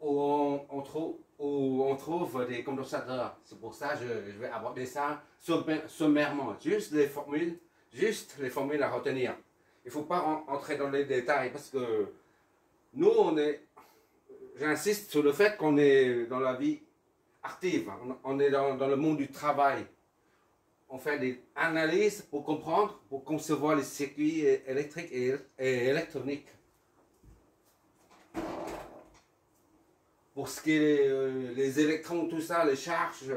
où on trouve des condensateurs. C'est pour ça que je vais aborder ça sommairement. Juste les formules à retenir. Il ne faut pas entrer dans les détails parce que nous, j'insiste sur le fait qu'on est dans la vie active. On est dans le monde du travail. On fait des analyses pour comprendre, pour concevoir les circuits électriques et électroniques. Pour ce qui est les électrons, tout ça, les charges,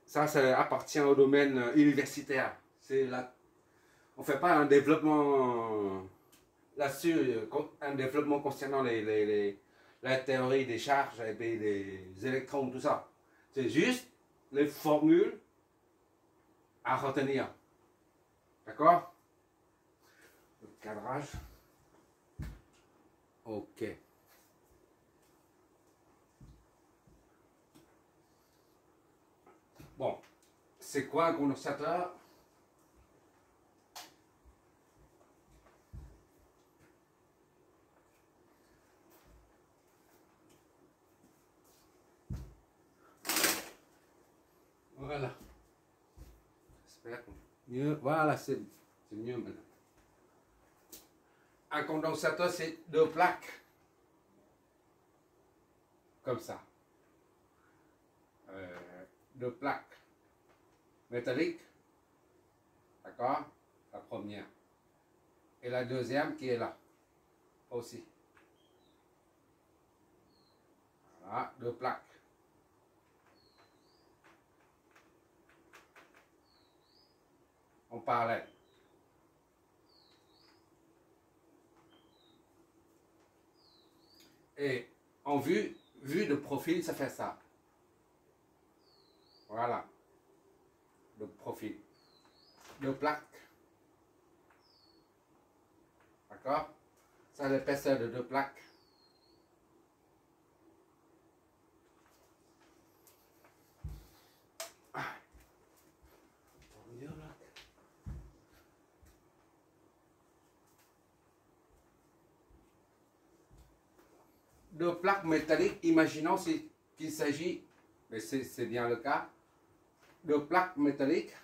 ça appartient au domaine universitaire. On ne fait pas un développement là-dessus, un développement concernant la théorie des charges et des électrons, tout ça. C'est juste les formules à retenir. D'accord? Le cadrage. Ok. Bon, c'est quoi un condensateur? Voilà. J'espère que mieux. Voilà, c'est mieux maintenant. Un condensateur, c'est deux plaques. Comme ça. Deux plaques métalliques. D'accord? La première. Et la deuxième qui est là. Aussi. Voilà, deux plaques. En parallèle. Et en vue de profil, ça fait ça. Voilà. Le profil. Deux plaques. D'accord? Ça, l'épaisseur de deux plaques. Deux plaques métalliques, imaginons qu'il s'agit, mais c'est bien le cas, de plaques métalliques.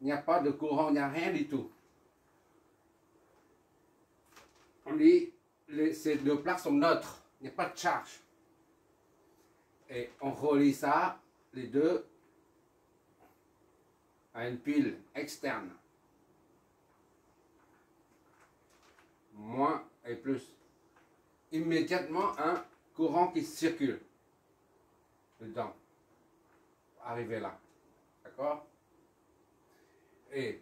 Il n'y a pas de courant, il n'y a rien du tout. On dit ces deux plaques sont neutres, il n'y a pas de charge. Et on relie ça, les deux, à une pile externe. Moins et plus. Immédiatement un courant qui circule dedans. Arriver là. D'accord? Et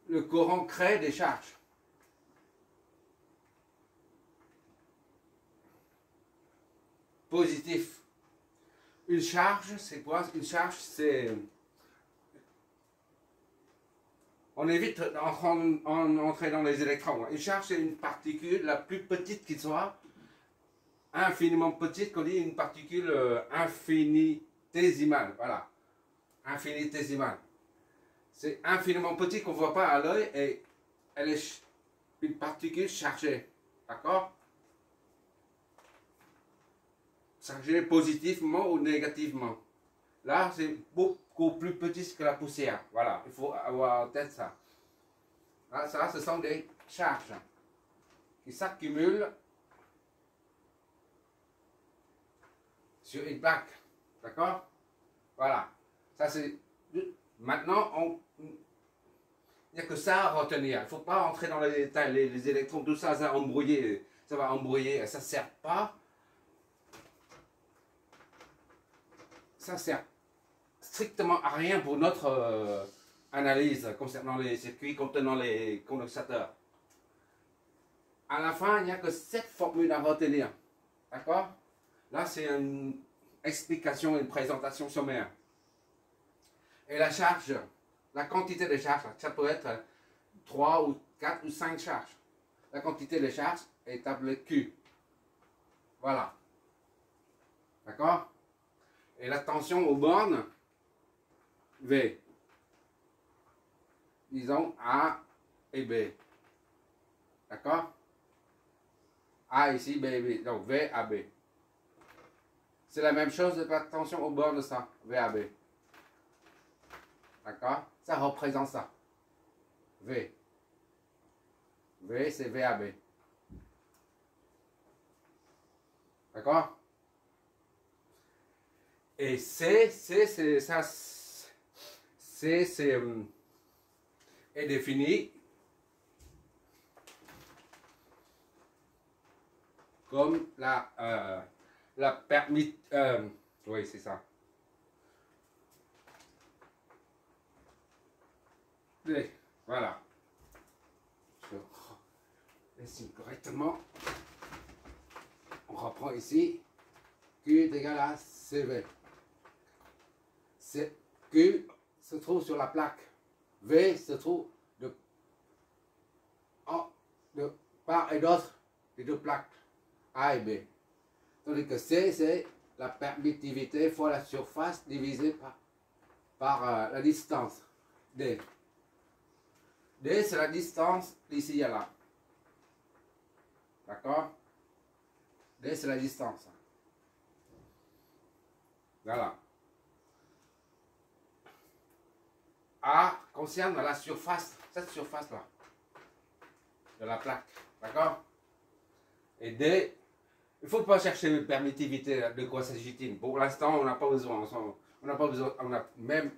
le courant crée des charges. Positif. Une charge, c'est quoi? Une charge, c'est... On évite d'entrer dans les électrons. Une charge, c'est une particule la plus petite qui soit, infiniment petite, qu'on dit une particule infinitésimale. Voilà. Infinitésimale. C'est infiniment petit qu'on ne voit pas à l'œil et elle est une particule chargée. D'accord? Chargée positivement ou négativement. Là, c'est beaucoup plus petit que la poussière. Voilà, il faut avoir en tête ça. Là, ça, ce sont des charges qui s'accumulent sur une plaque. D'accord? Voilà. Ça, c'est... Maintenant, il n'y a que ça à retenir. Il ne faut pas entrer dans les détails. Les électrons, tout ça, ça va embrouiller. Ça va embrouiller. Ça ne sert pas. Ça sert strictement à rien pour notre analyse concernant les circuits contenant les condensateurs. À la fin, il n'y a que 7 formules à retenir. D'accord? Là, c'est une explication, une présentation sommaire. Et la charge, la quantité de charge, ça peut être 3 ou 4 ou 5 charges. La quantité de charge est appelée Q. Voilà. D'accord? Et la tension aux bornes, V. Disons A et B. D'accord? A ici, B, B. Donc V, A, B. C'est la même chose, faites attention au bord de ça. V, A, B. D'accord? Ça représente ça. V. V, c'est V, A, B. D'accord? Et C, c'est ça. C, est défini comme la permis. Oui, c'est ça. D, voilà. Je dessine correctement. On reprend ici. Q est égal à CV. Q se trouve sur la plaque. V se trouve de part et d'autre des deux plaques A et B. Tandis que C, c'est la permittivité fois la surface divisée par la distance. D. D, c'est la distance d'ici à là. D'accord? D, c'est la distance. Voilà. A concerne la surface, cette surface-là, de la plaque. D'accord? Et D, il ne faut pas chercher une permittivité, de quoi s'agit-il. Pour l'instant, on n'a pas besoin. On n'a pas besoin, on n'a même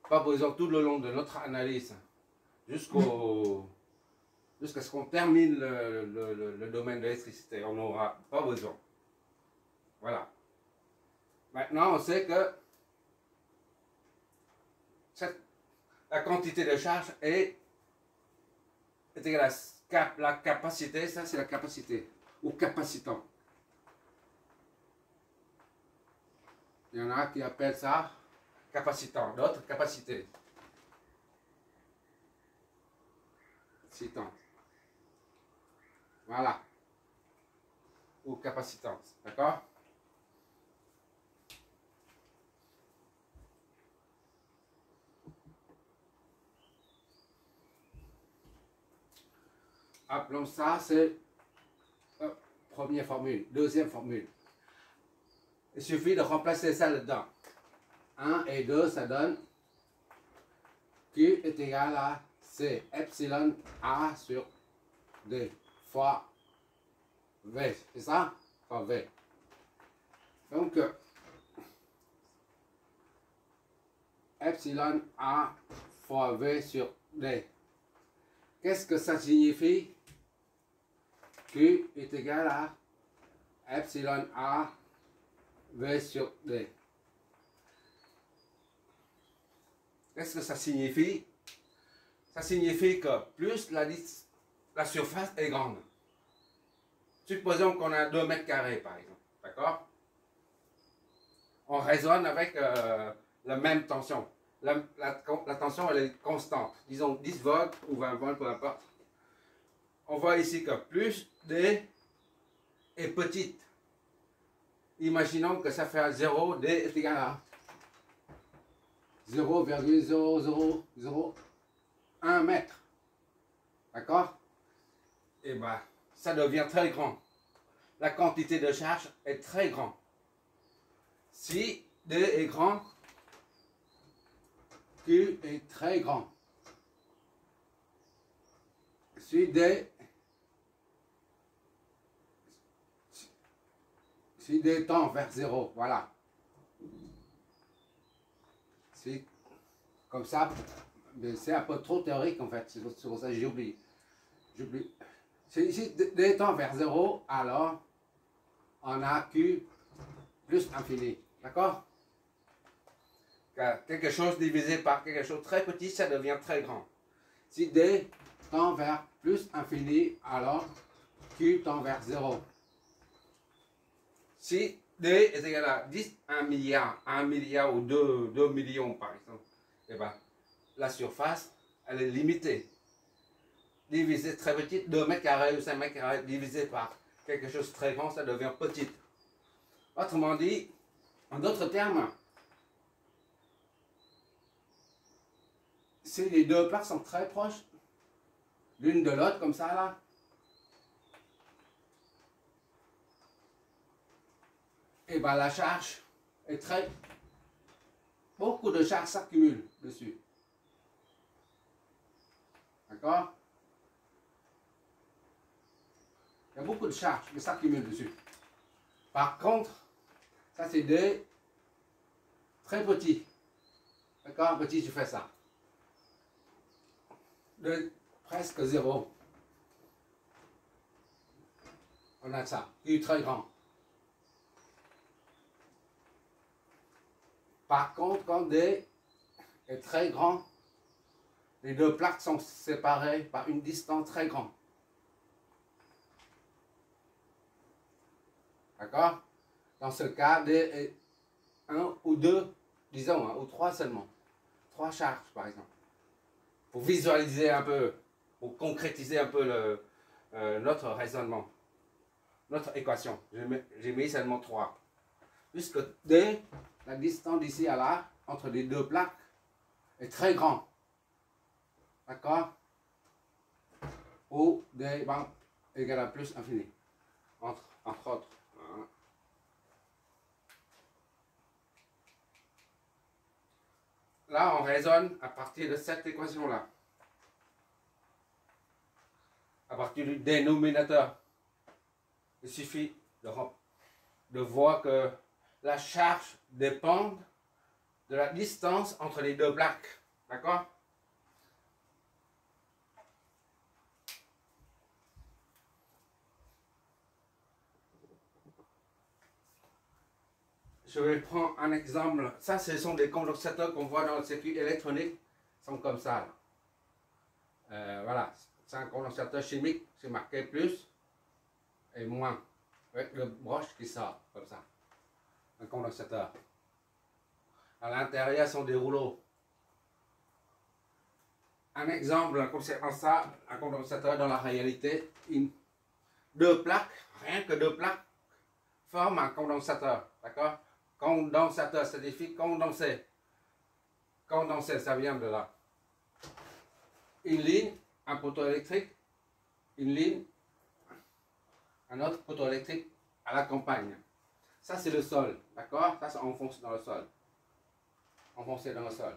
pas besoin tout le long de notre analyse, jusqu'à ce qu'on termine le domaine de l'électricité. On n'aura pas besoin. Voilà. Maintenant, on sait que la quantité de charge est égale à la capacité, ça c'est la capacité, ou capacitant. Il y en a qui appellent ça capacitant, d'autres capacité. Capacitant. Voilà. Ou capacitance, d'accord? Appelons ça, c'est première formule. Deuxième formule. Il suffit de remplacer ça dedans. 1 et 2, ça donne Q est égal à C epsilon A sur D fois V. C'est ça? Fois V. Donc, epsilon A fois V sur D. Qu'est-ce que ça signifie? Q est égal à epsilon A V sur D. Qu'est-ce que ça signifie? Ça signifie que plus la surface est grande. Supposons qu'on a 2 mètres carrés par exemple. D'accord? On raisonne avec la même tension. La tension elle est constante. Disons 10 volts ou 20 volts, peu importe. On voit ici que plus D est petite. Imaginons que ça fait 0, D est égal à 0,0001 mètre. D'accord? Et bien, ça devient très grand. La quantité de charge est très grande. Si D est grand, Q est très grand. Si D tend vers 0, voilà. Si, comme ça, c'est un peu trop théorique en fait, c'est pour ça que j'oublie. Si D tend vers 0, alors on a Q plus infini. D'accord? Quelque chose divisé par quelque chose de très petit, ça devient très grand. Si D tend vers plus infini, alors Q tend vers 0. Si D est égal à 10, 1 milliard ou 2 millions par exemple, et ben, la surface, elle est limitée. Divisé très petite, 2 mètres carrés ou 5 mètres carrés, divisé par quelque chose de très grand, ça devient petit. Autrement dit, en d'autres termes, si les deux plaques sont très proches, l'une de l'autre, comme ça là, et ben la charge est très... Beaucoup de charge s'accumule dessus. D'accord? Il y a beaucoup de charges qui s'accumulent dessus. Par contre, ça c'est des très petits. D'accord? Petit, je fais ça. De presque zéro. On a ça. Du très grand. Par contre, quand D est très grand, les deux plaques sont séparées par une distance très grande. D'accord? Dans ce cas, D est 1 ou 2, disons, ou 3 seulement. 3 charges, par exemple. Pour visualiser un peu, pour concrétiser un peu notre raisonnement, notre équation. J'ai mis seulement 3. Puisque D, la distance d'ici à là, entre les deux plaques, est très grande. D'accord? Ou D ben, égale à plus infini. Entre autres. Hein. Là, on raisonne à partir de cette équation-là. À partir du dénominateur. Il suffit de voir que la charge dépend de la distance entre les deux plaques. D'accord? Je vais prendre un exemple. Ça, ce sont des condensateurs qu'on voit dans le circuit électronique. Ils sont comme ça. Voilà. C'est un condensateur chimique. C'est marqué plus et moins. Avec le broche qui sort comme ça. Un condensateur. À l'intérieur sont des rouleaux. Un exemple concernant ça, un condensateur dans la réalité, deux plaques, rien que deux plaques, forment un condensateur. D'accord? Condensateur, ça signifie condenser. Condenser, ça vient de là. Une ligne, un poteau électrique, une ligne, un autre poteau électrique à la campagne. Ça, c'est le sol. D'accord? Ça, c'est enfoncé dans le sol. Enfoncé dans le sol.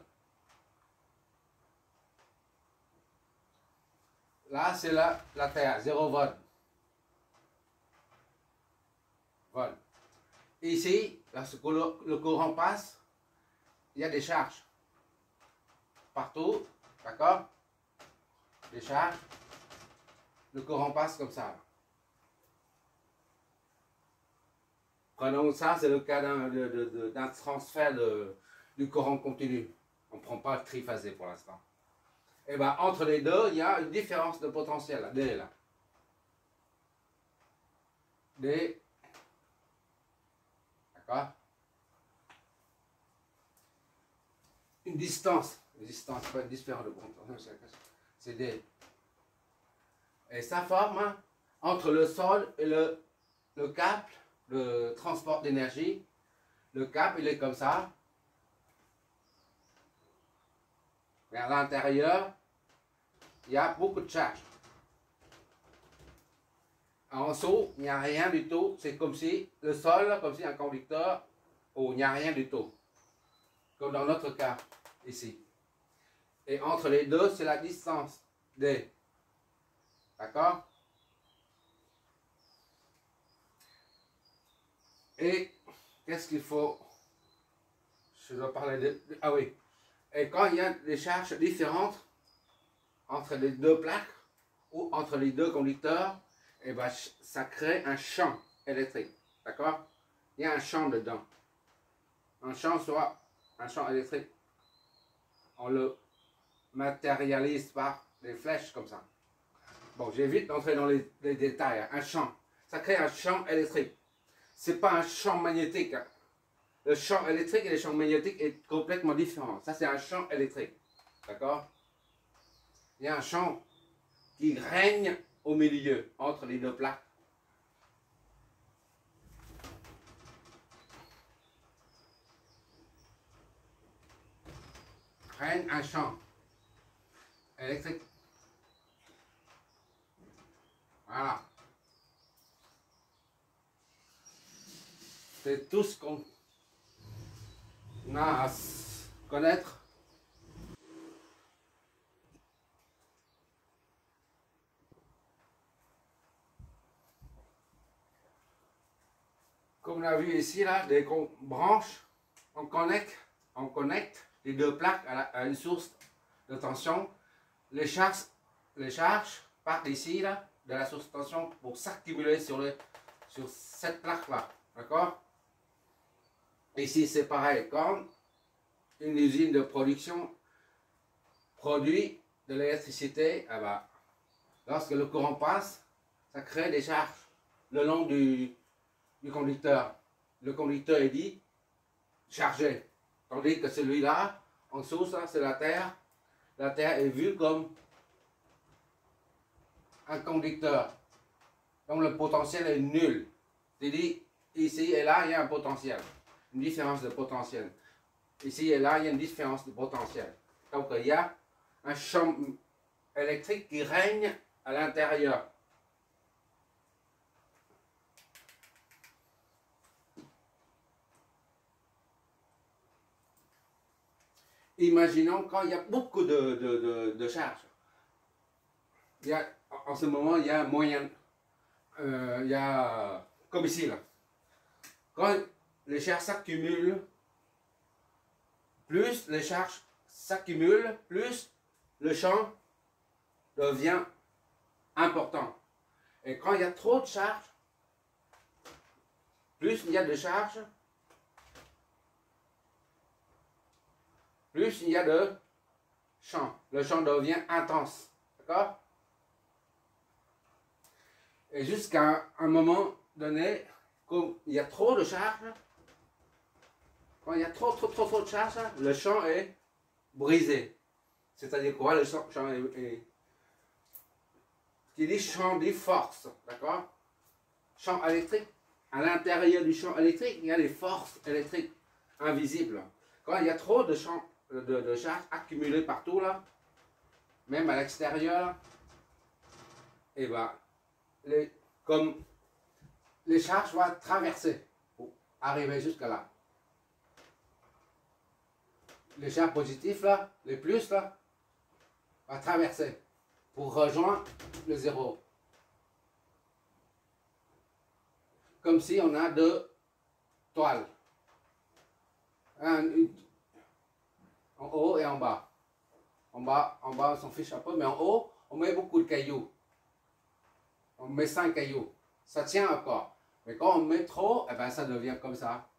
Là, c'est la terre, 0 volt. Volt. Ici, lorsque le courant passe, il y a des charges. Partout, d'accord? Des charges. Le courant passe comme ça. Prenons ça, c'est le cas d'un transfert du courant continu. On ne prend pas le triphasé pour l'instant. Et bien, entre les deux, il y a une différence de potentiel, là, D, là. D. D'accord? Une distance pas différente de potentiel, c'est D. Et ça forme entre le sol et le câble, le transport d'énergie. Le câble, il est comme ça. Mais à l'intérieur, il y a beaucoup de charge. En dessous, il n'y a rien du tout. C'est comme si le sol, comme si un conducteur, où il n'y a rien du tout. Comme dans notre cas, ici. Et entre les deux, c'est la distance D. D'accord? Et qu'est-ce qu'il faut? Je dois parler de... Ah oui. Et quand il y a des charges différentes entre les deux plaques ou entre les deux conducteurs, et ben, ça crée un champ électrique. D'accord? Il y a un champ dedans. Un champ, soit un champ électrique. On le matérialise par des flèches comme ça. Bon, j'évite d'entrer dans les détails. Un champ. Ça crée un champ électrique. Ce n'est pas un champ magnétique. Le champ électrique et le champ magnétique est complètement différent. Ça, c'est un champ électrique. D'accord? Il y a un champ qui règne au milieu, entre les deux plaques. Règne un champ électrique. Voilà. C'est tout ce qu'on a à connaître. Comme on a vu ici, là, des branches, on connecte les deux plaques à une source de tension. Les charges partent ici, là, de la source de tension pour s'accumuler sur cette plaque-là. D'accord? Ici, c'est pareil. Quand une usine de production produit de l'électricité, eh ben, lorsque le courant passe, ça crée des charges le long du conducteur. Le conducteur est dit chargé. Tandis que celui-là, en dessous, ça, c'est la Terre. La Terre est vue comme un conducteur. Donc le potentiel est nul. C'est-à-dire, ici et là, il y a un potentiel. Une différence de potentiel. Ici et là, il y a une différence de potentiel. Donc il y a un champ électrique qui règne à l'intérieur. Imaginons quand il y a beaucoup de charges. En ce moment, il y a un moyen, il y a, comme ici, là. Quand les charges s'accumulent, plus les charges s'accumulent, plus le champ devient important. Et quand il y a trop de charges, plus il y a de charges, plus il y a de champ. Le champ devient intense. D'accord? Et jusqu'à un moment donné, comme il y a trop de charges, quand il y a trop de charges, le champ est brisé. C'est-à-dire quoi? Le champ est ce qui dit champ dit force. D'accord? Champ électrique. À l'intérieur du champ électrique, il y a des forces électriques invisibles. Quand il y a trop de champs de charges accumulées partout là, même à l'extérieur, et ben comme les charges vont traverser pour arriver jusqu'à là. Les charges positives là, les plus là, vont traverser pour rejoindre le zéro. Comme si on a deux toiles. En haut et en bas. En bas, on s'en fiche un peu, mais en haut, on met beaucoup de cailloux. On met 5 cailloux. Ça tient encore. Mais quand on met trop, eh ben ça devient comme ça.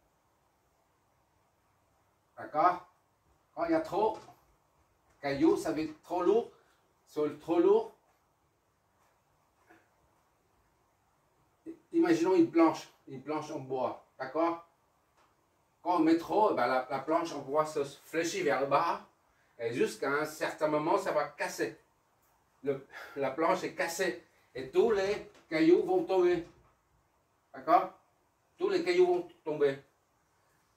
D'accord? Quand il y a trop de cailloux, ça veut dire trop lourd. Sur trop lourd, imaginons une planche en bois. D'accord? Quand on met trop, eh ben la planche en bois se fléchit vers le bas. Et jusqu'à un certain moment, ça va casser. La planche est cassée. Et tous les cailloux vont tomber. D'accord? Tous les cailloux vont tomber.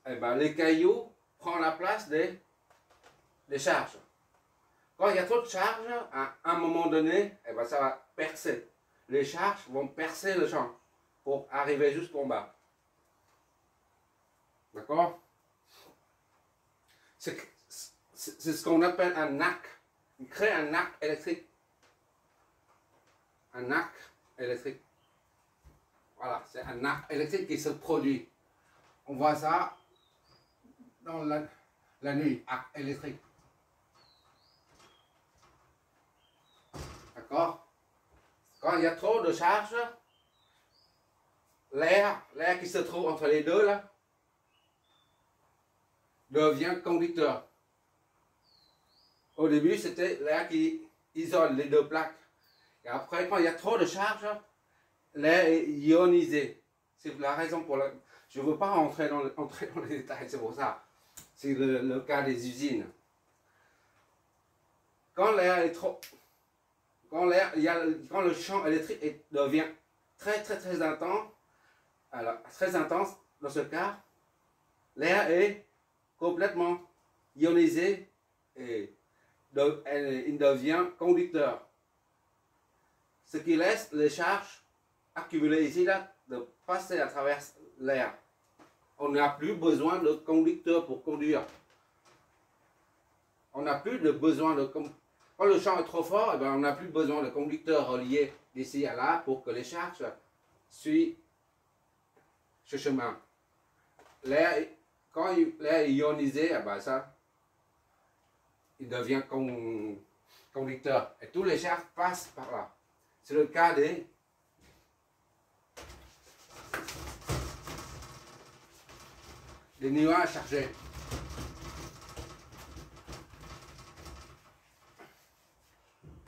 Et ben, les cailloux prennent la place des charges. Quand il y a trop de charges, à un moment donné, eh ben, ça va percer. Les charges vont percer le champ pour arriver jusqu'en bas. D'accord? C'est ce qu'on appelle un arc. On crée un arc électrique. Un arc électrique. Voilà, c'est un arc électrique qui se produit. On voit ça dans la nuit, arc électrique. D'accord? Quand il y a trop de charge, l'air qui se trouve entre les deux là, devient conducteur. Au début, c'était l'air qui isole les deux plaques. Et après, quand il y a trop de charge, l'air est ionisé. C'est la raison pour laquelle je ne veux pas entrer dans les détails, c'est pour ça. C'est le cas des usines. Quand l'air est trop... Quand le champ électrique devient très intense, alors très intense, dans ce cas, l'air est complètement ionisé et il devient conducteur. Ce qui laisse les charges accumulées ici là, de passer à travers l'air. on n'a plus besoin de conducteur pour conduire. On n'a plus de besoin de... Quand le champ est trop fort, eh ben, on n'a plus besoin de conducteurs reliés d'ici à là pour que les charges suivent ce chemin. L'air, quand l'air est ionisé, eh ben, ça, il devient conducteur. Et tous les charges passent par là. C'est le cas des nuages chargés.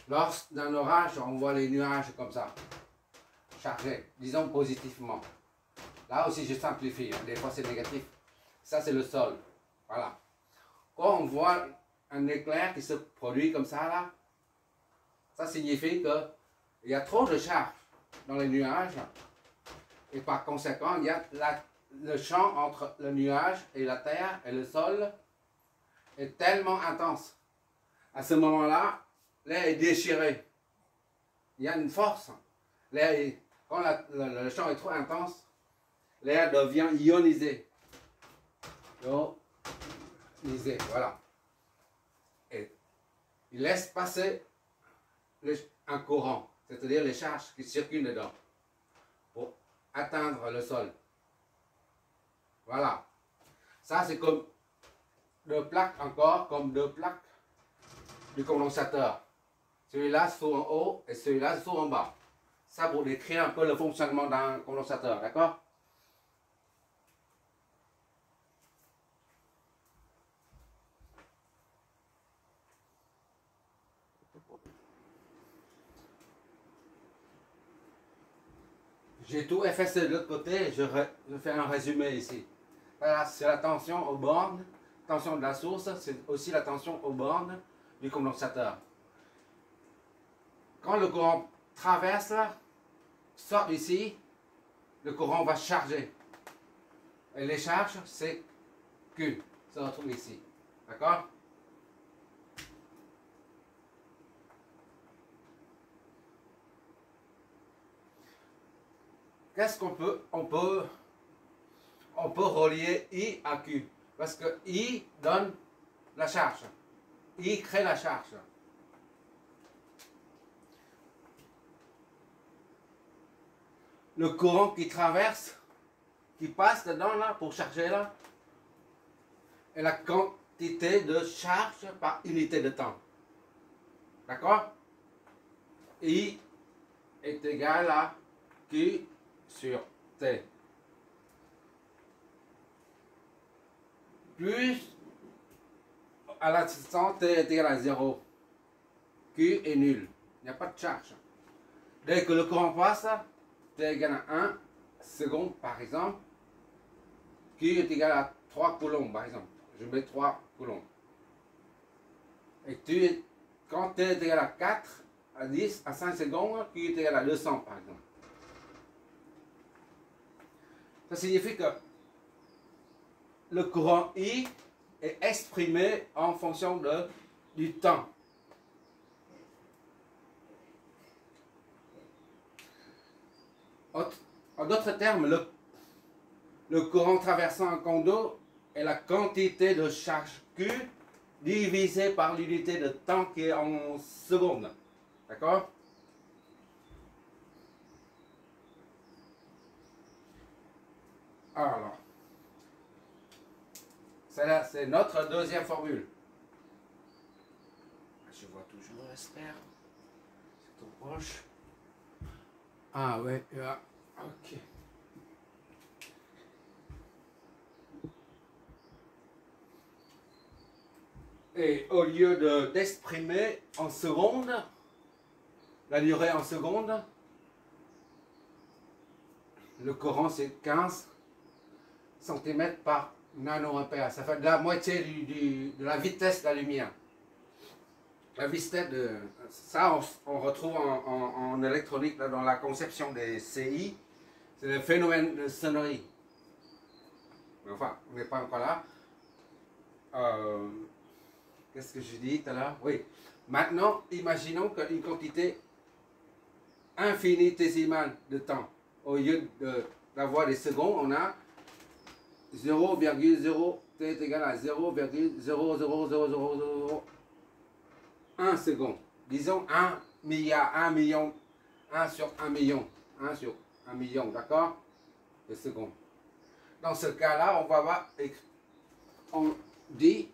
Lors d'un orage, on voit les nuages comme ça, chargés, disons positivement. Là aussi, je simplifie, hein. Des fois c'est négatif. Ça, c'est le sol. Voilà. Quand on voit un éclair qui se produit comme ça, là, ça signifie qu'il y a trop de charge dans les nuages. Et par conséquent, il y a le champ entre le nuage et la terre et le sol est tellement intense. À ce moment-là, l'air est déchiré. Il y a une force. Quand le champ est trop intense, l'air devient ionisé. Ionisé, voilà. Et il laisse passer un courant, c'est-à-dire les charges qui circulent dedans, pour atteindre le sol. Voilà. Ça, c'est comme deux plaques encore, comme deux plaques du condensateur. Celui-là se trouve en haut et celui-là se trouve en bas. Ça pour décrire un peu le fonctionnement d'un condensateur, d'accord? J'ai tout effacé de l'autre côté, je fais un résumé ici. Voilà, c'est la tension aux bornes, tension de la source, c'est aussi la tension aux bornes du condensateur. Quand le courant traverse, sort d'ici, le courant va charger. Et les charges, c'est Q, se retrouve ici. D'accord? Qu'est-ce qu'on peut... On peut relier I à Q. Parce que I donne la charge. I crée la charge. Le courant qui traverse, qui passe dedans là pour charger là, est la quantité de charge par unité de temps. D'accord? I est égal à Q sur T. Plus à l'instant T est égal à 0. Q est nul. Il n'y a pas de charge. Dès que le courant passe, T est égal à 1 seconde par exemple. Q est égal à 3 coulombs par exemple. Je mets 3 coulombs. Et quand T est égal à 4, à 10, à 5 secondes, Q est égal à 200 par exemple. Ça signifie que le courant I est exprimé en fonction du temps. En d'autres termes, le courant traversant un condo est la quantité de charge Q divisé par l'unité de temps qui est en secondes. D'accord? Alors, c'est notre deuxième formule. Je vois toujours, j'espère. C'est trop proche. Ah ouais, ok. Et au lieu d'exprimer en secondes, la durée en secondes, le courant c'est 15 cm par nanoampère. Ça fait de la moitié de la vitesse de la lumière. La vitesse ça, on retrouve en électronique, là, dans la conception des CI. C'est le phénomène de sonnerie. Mais enfin, on n'est pas encore là. Qu'est-ce que je dis tout à l'heure? Oui. Maintenant, imaginons qu'une quantité infinitésimale de temps, au lieu d'avoir des secondes, on a 0,0, t est égal à 0,0000001 seconde. Disons 1 milliard, 1 million, 1 sur 1 million, 1 sur 1 million, d'accord, de secondes. Dans ce cas-là, on va voir, on dit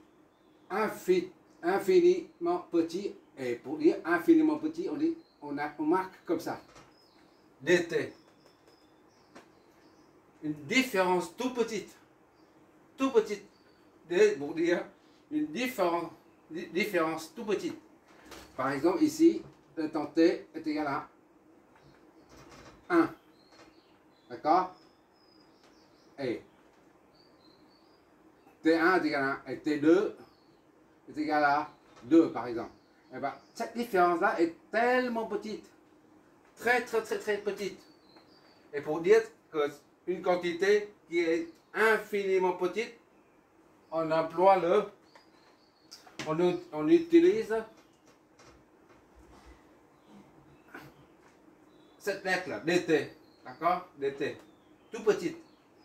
infiniment petit, et pour dire infiniment petit, on dit, on marque comme ça, dt. Une différence tout petite, pour dire une différence tout petite. Par exemple, ici, le temps t est égal à 1. D'accord? Et T1 est égal à 1 et T2 est égal à 2, par exemple. Et ben, cette différence-là est tellement petite, très petite. Et pour dire qu'une quantité qui est infiniment petite, on emploie on utilise cette lettre-là, dt, d'accord, dt, tout petite,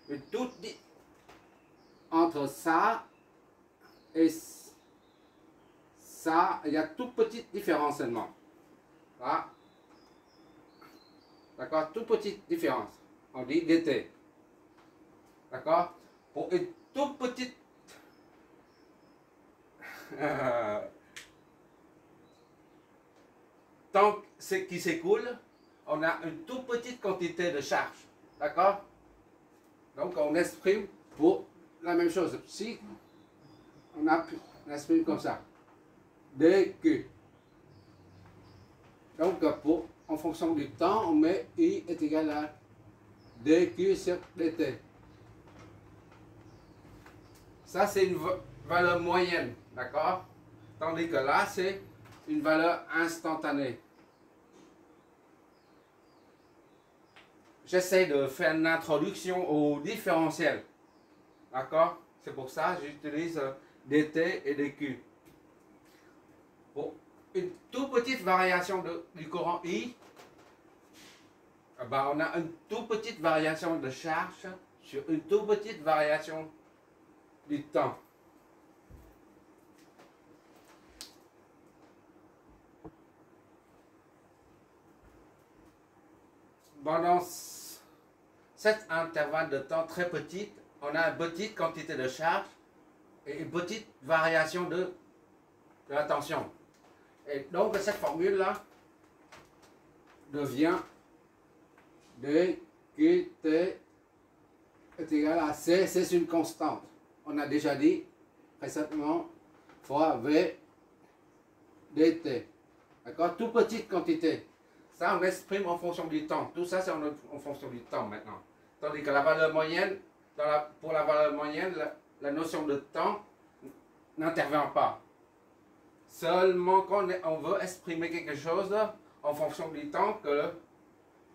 une toute entre ça et ça, il y a toute petite différence seulement, là, d'accord, toute petite différence, on dit dt, d'accord, pour une toute petite temps qui s'écoule, on a une toute petite quantité de charge, d'accord? Donc on exprime pour la même chose. Si on exprime comme ça, dq. Donc en fonction du temps, on met I est égal à dq sur dt. Ça c'est une valeur moyenne, d'accord? Tandis que là c'est une valeur instantanée. J'essaie de faire une introduction au différentiel. D'accord? C'est pour ça que j'utilise dt et dq. Pour une toute petite variation du courant I, ben on a une toute petite variation de charge sur une toute petite variation du temps. Pendant cet intervalle de temps très petit, on a une petite quantité de charge et une petite variation de la tension. Et donc cette formule-là devient dqt est égal à C, c'est une constante. On a déjà dit précédemment fois V dt. D'accord? Toute petite quantité. Ça, on exprime en fonction du temps. Tout ça, c'est en fonction du temps maintenant. Tandis que la valeur moyenne, pour la valeur moyenne, la notion de temps n'intervient pas. Seulement quand on veut exprimer quelque chose en fonction du temps que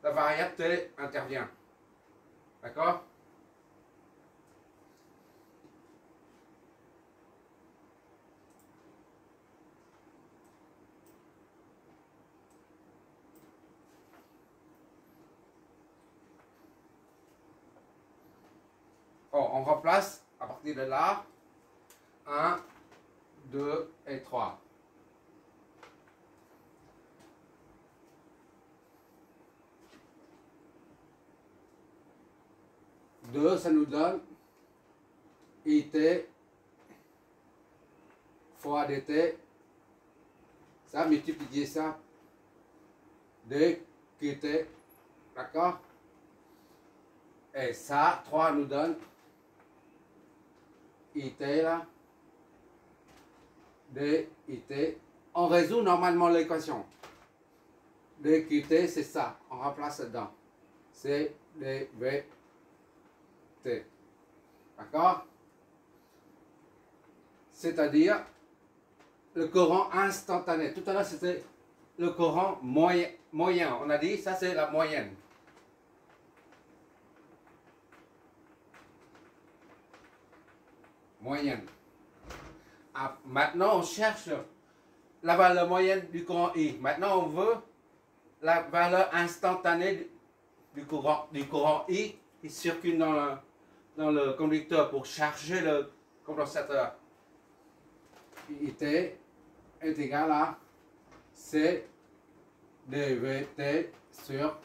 la variable t intervient. D'accord? On remplace à partir de là 1, 2 et 3. Deux, ça nous donne IT fois DT. Ça, multiplier ça dQT. D'accord? Et ça, 3 nous donne IT là, dIT. On résout normalement l'équation. dQT, c'est ça. On remplace dedans. C'est dVT. D'accord? C'est-à-dire le courant instantané. Tout à l'heure, c'était le courant moyen. On a dit, ça c'est la moyenne. Moyenne. Ah, maintenant, on cherche la valeur moyenne du courant I. Maintenant, on veut la valeur instantanée du courant I qui circule dans le conducteur pour charger le condensateur. IT est égal à C dVt sur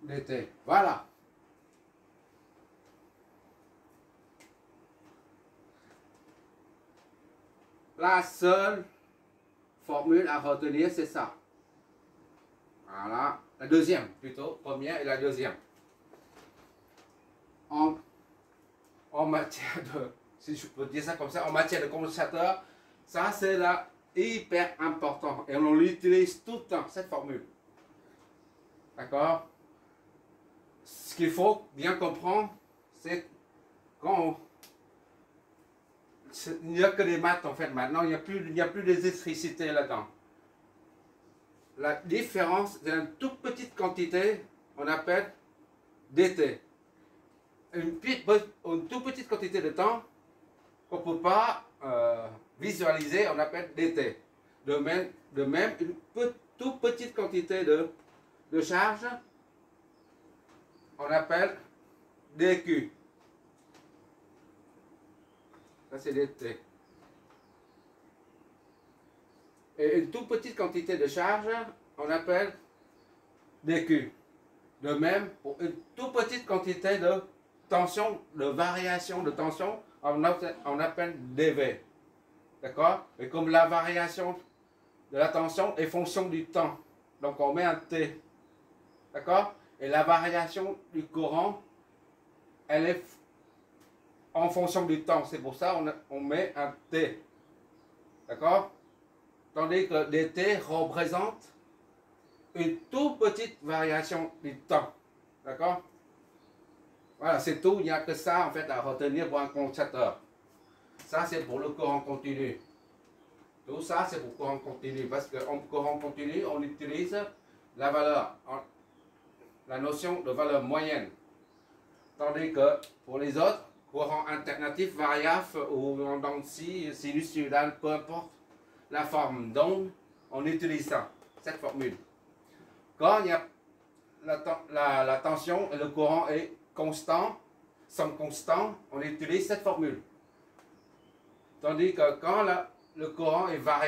dt. Voilà. La seule formule à retenir, c'est ça. Voilà. La deuxième, plutôt. Première et la deuxième. En matière de, si je peux dire ça comme ça, en matière de condensateur, ça c'est là hyper important. Et on l'utilise tout le temps, cette formule. D'accord? Ce qu'il faut bien comprendre, c'est quand il n'y a que des maths en fait maintenant, il n'y a plus d'électricité là-dedans. La différence, c'est une toute petite quantité, on appelle dt. Une toute petite quantité de temps qu'on ne peut pas visualiser, on appelle dt. De même une toute petite quantité de charge, on appelle dq. Ça c'est dt. Et une toute petite quantité de charge, on appelle dq. De même, pour une toute petite quantité de tension, de variation de tension, on appelle dv. D'accord? Et comme la variation de la tension est fonction du temps, donc on met un t. D'accord? Et la variation du courant, elle est en fonction du temps. C'est pour ça on met un t. D'accord? Tandis que dt représente une toute petite variation du temps. D'accord? Voilà, c'est tout. Il n'y a que ça en fait à retenir pour un condensateur. Ça, c'est pour le courant continu. Tout ça, c'est pour le courant continu. Parce qu'en courant continu, on utilise la valeur, la notion de valeur moyenne. Tandis que pour les autres, courant alternatif, variable ou en dents de scie, sinusoïdal, peu importe la forme d'onde, on utilise ça, cette formule. Quand il y a la tension et le courant est constant, sont constants, on utilise cette formule. Tandis que quand le courant est variable,